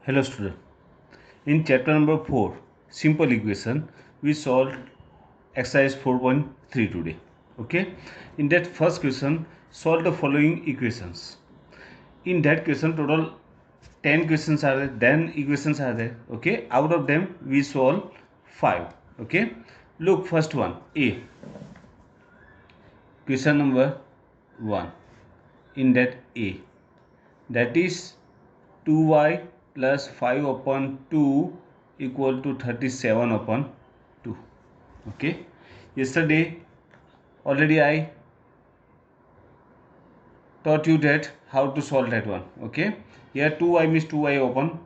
Hello student. In chapter number 4, simple equation, we solved exercise 4.3 today. Okay. In that first question, solve the following equations. In that question, total 10 questions are there, 10 equations are there. Okay. Out of them, we solve 5. Okay. Look, first one, A. Question number 1. In that A, that is 2y plus 5 upon 2 equal to 37 upon 2. Okay. Yesterday already I taught you that how to solve that one. Okay. Here 2y means 2y upon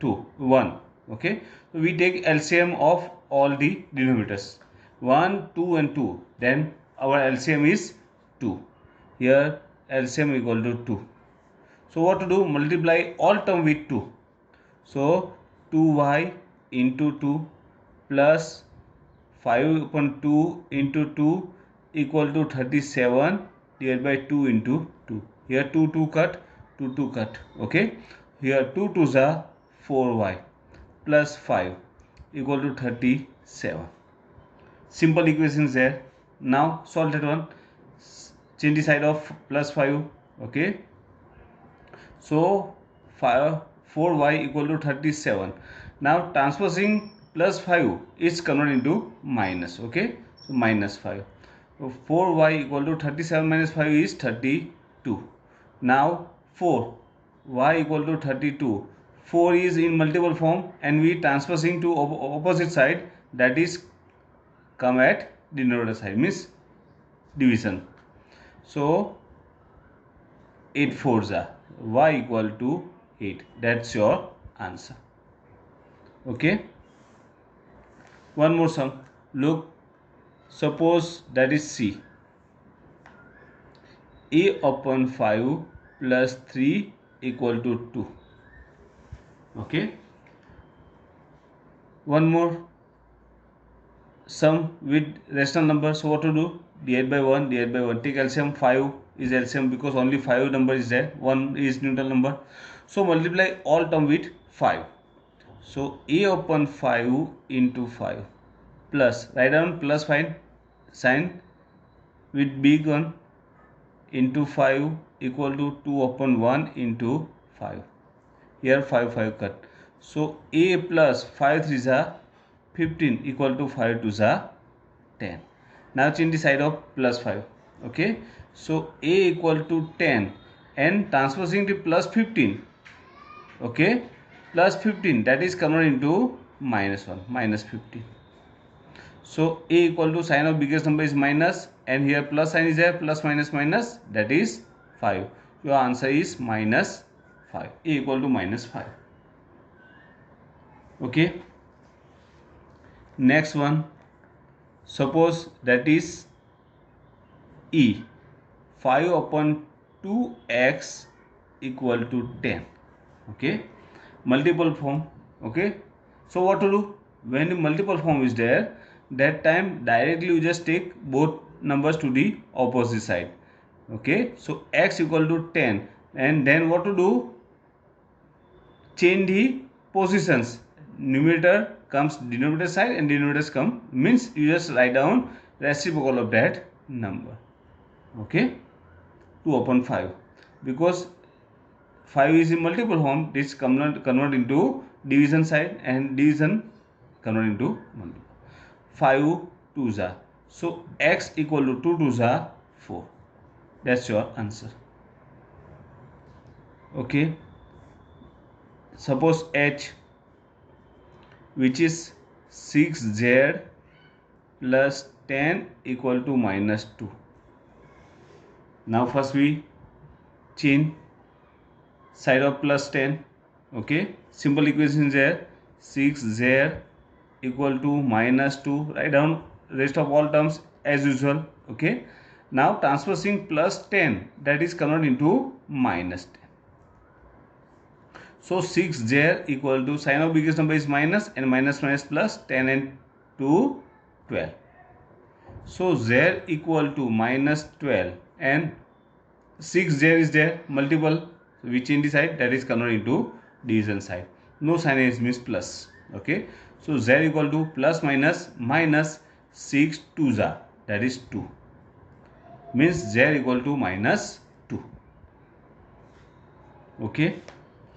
2 1. Okay. So we take LCM of all the denominators 1, 2 and 2. Then our LCM is 2. Here LCM equal to 2. So what to do? Multiply all term with 2. So 2y into 2 plus 5 upon 2 into 2 equal to 37 divided by 2 into 2. Here 2 cut, 2 cut. Okay. Here 2 2s are 4y plus 5 equal to 37. Simple equations there. Now solve that one. Change the side of plus 5. Okay. So 4y equal to 37. Now transposing plus 5 is converted into minus. Okay. So minus 5. So 4y equal to 37 minus 5 is 32. Now 4 y equal to 32. 4 is in multiple form and we transposing to opposite side, that is come at denominator side, means division. So 8 fours are y equal to 8. That's your answer. Okay. One more sum. Look, suppose that is C. A upon 5 plus 3 equal to 2. Okay. One more sum with rational number. So what to do? Divide by 1, divide by 1. Take LCM. 5 is LCM because only 5 number is there. 1 is neutral number. So multiply all term with 5. So A upon 5 into 5 plus, write down plus sign with big one, into 5 equal to 2 upon 1 into 5. Here 5 cut. So A plus 5 3s are 15 equal to 5 2s are 10. Now change the side of plus 5. Okay. So A equal to 10 and transposing to plus 15. Okay. Plus 15, that is converted into minus 1, minus 15. So A equal to sign of biggest number is minus and here plus sign is there, plus minus minus, that is 5. Your answer is minus 5. A equal to minus 5. Okay. Next one, suppose that is E. 5 upon 2x equal to 10. Okay. Multiple form. Okay. So what to do? When the multiple form is there, that time directly you just take both numbers to the opposite side. Okay. So x equal to 10 and then what to do? Change the positions. Numerator comes denominator side and denominators come, means you just write down reciprocal of that number. Okay. 2 upon 5 because 5 is in multiple form, this convert into division side and division convert into multiple. 5 2s are, so x equal to 2 2s are 4. That's your answer. Okay. Suppose h, which is 6z plus 10 equal to minus 2. Now first we change side of plus 10. Okay. Simple equation is there. 6z equal to minus 2. Write down rest of all terms as usual. Okay. Now transposing plus 10, that is converted into minus 10. So 6z equal to sign of biggest number is minus and minus minus plus 10 and 2 12. So z equal to minus 12 and 6z is there multiple. So we change the side, that is converted into division side. no signage means plus. Okay, so z equal to plus minus minus 6 2 za, that is 2, means z equal to minus 2. Okay,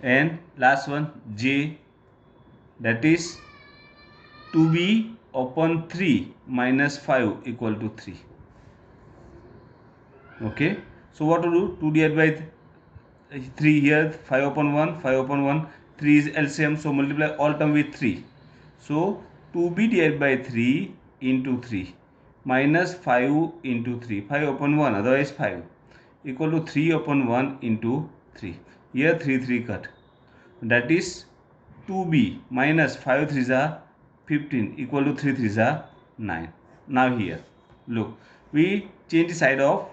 and last one j, that is 2b upon 3 minus 5 equal to 3. Okay, so what to do? 2 divided by 3 here, 5 upon 1, 5 upon 1, 3 is LCM, so multiply all term with 3. So 2b divided by 3 into 3 minus 5 into 3, 5 upon 1, otherwise 5, equal to 3 upon 1 into 3. Here 3 3 cut, that is 2b minus 5 3s are 15 equal to 3 3s are 9. Now here look, we change the side of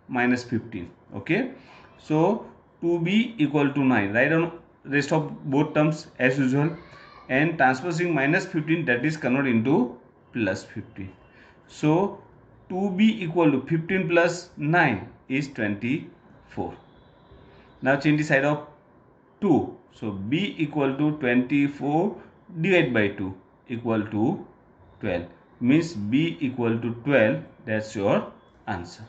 minus 15. Okay, so 2b equal to 9, write down rest of both terms as usual, and transposing minus 15, that is convert into plus 15. So 2b equal to 15 plus 9 is 24. Now change the side of 2, so b equal to 24 divided by 2 equal to 12, means b equal to 12. That's your answer.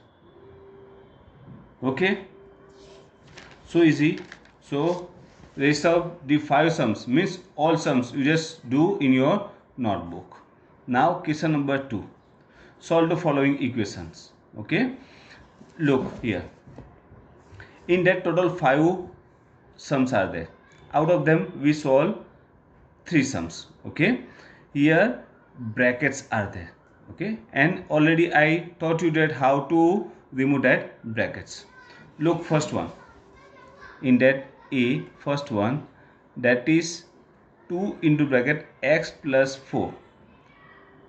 Okay, so easy. So rest of the 5 sums means all sums you just do in your notebook. Now question number 2, solve the following equations. Okay, look here, in that total 5 sums are there, out of them we solve 3 sums. Okay, here brackets are there. Okay, and already I taught you that how to remove that brackets. Look, first one, in that a, first one, that is 2 into bracket x plus 4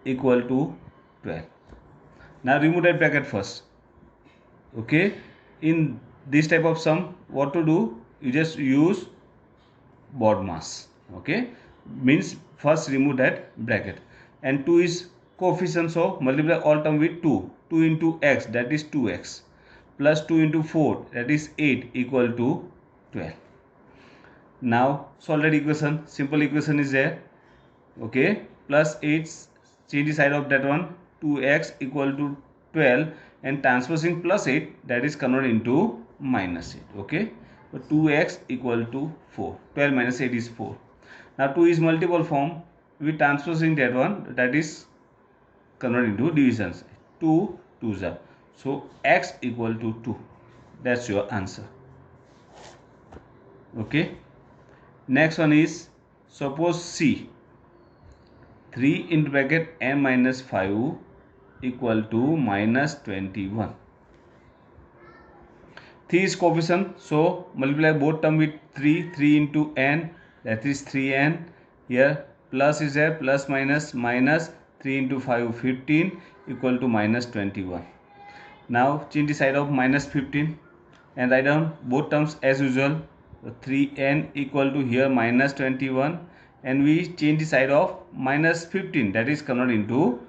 equal to 12. Now remove that bracket first. Okay, in this type of sum, what to do? You just use BODMAS. Okay, means first remove that bracket, and 2 is coefficient, so multiply all term with 2. 2 into x, that is 2x, plus 2 into 4, that is 8 equal to 12. Now solve that equation. Simple equation is there. Okay, plus 8, change the side of that one, 2x equal to 12, and transposing plus 8, that is converted into minus 8. Okay, so 2x equal to 4, 12 minus 8 is 4. Now 2 is multiple form, we transposing that one, that is converted into division side, 2 2s are, so x equal to 2. That's your answer. Okay, next one is, suppose C, 3 into bracket n minus 5 equal to minus 21. 3 is coefficient, so multiply both term with 3. 3 into n, that is 3n. Here plus is there, plus minus minus, 3 into 5 15 equal to minus 21. Now change the side of minus 15 and write down both terms as usual. So 3n equal to here minus 21, and we change the side of minus 15, that is converted into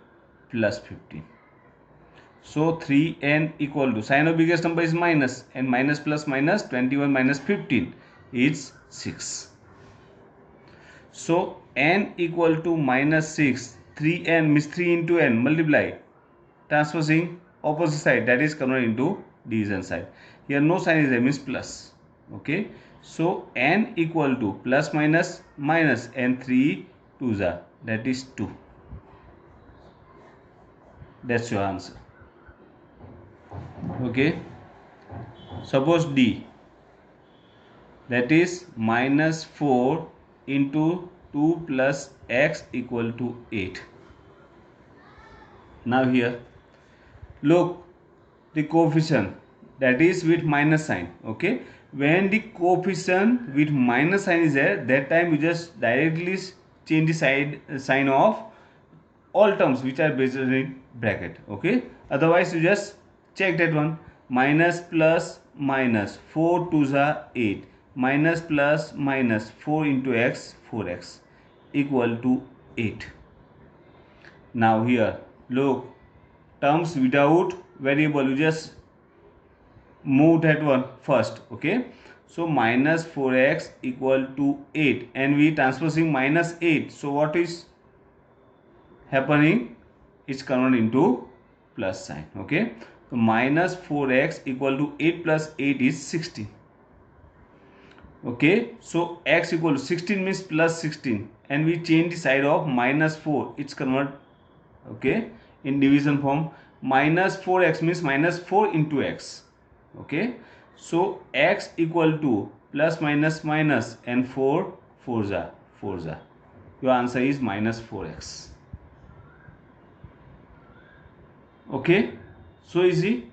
plus 15. So 3n equal to, sign of biggest number is minus, and minus plus minus, 21 minus 15 is 6. So n equal to minus 6, 3n means 3 into n, multiply, transposing opposite side, that is converted into division side. Here no sign is there, means plus. Okay, so n equal to plus minus minus, and 3 2s are, that is 2. That's your answer. Okay, suppose D, that is minus 4 into 2 plus x equal to 8. Now here look, the coefficient, that is with minus sign. Okay, when the coefficient with minus sign is there, that time you just directly change the sign of all terms which are based in bracket. Okay, otherwise you just check that one, minus plus minus, 4 2s are 8, minus plus minus, 4 into x, 4x equal to 8. Now here look, terms without variable, you just move that one first. Okay, So minus 4x equal to 8, and we transposing minus 8. So what is happening? It's converted into plus sign. Okay. So minus 4x equal to 8 plus 8 is 16. Okay. So x equal to 16 means plus 16, and we change the side of minus 4. It's convert. Okay. In division form, minus 4x means minus 4 into x. Okay. So x equal to plus minus minus, and 4 4s are 4s are. Your answer is minus 4x. Okay. So easy.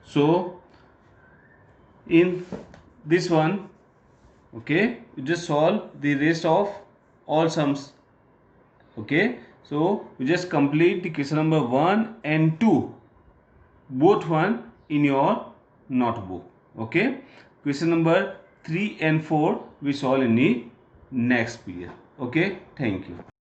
So in this one, okay, you just solve the rest of all sums. Okay. So you just complete the question number 1 and 2, both one in your notebook. Okay. Question number 3 and 4 we solve in the next period. Okay. Thank you.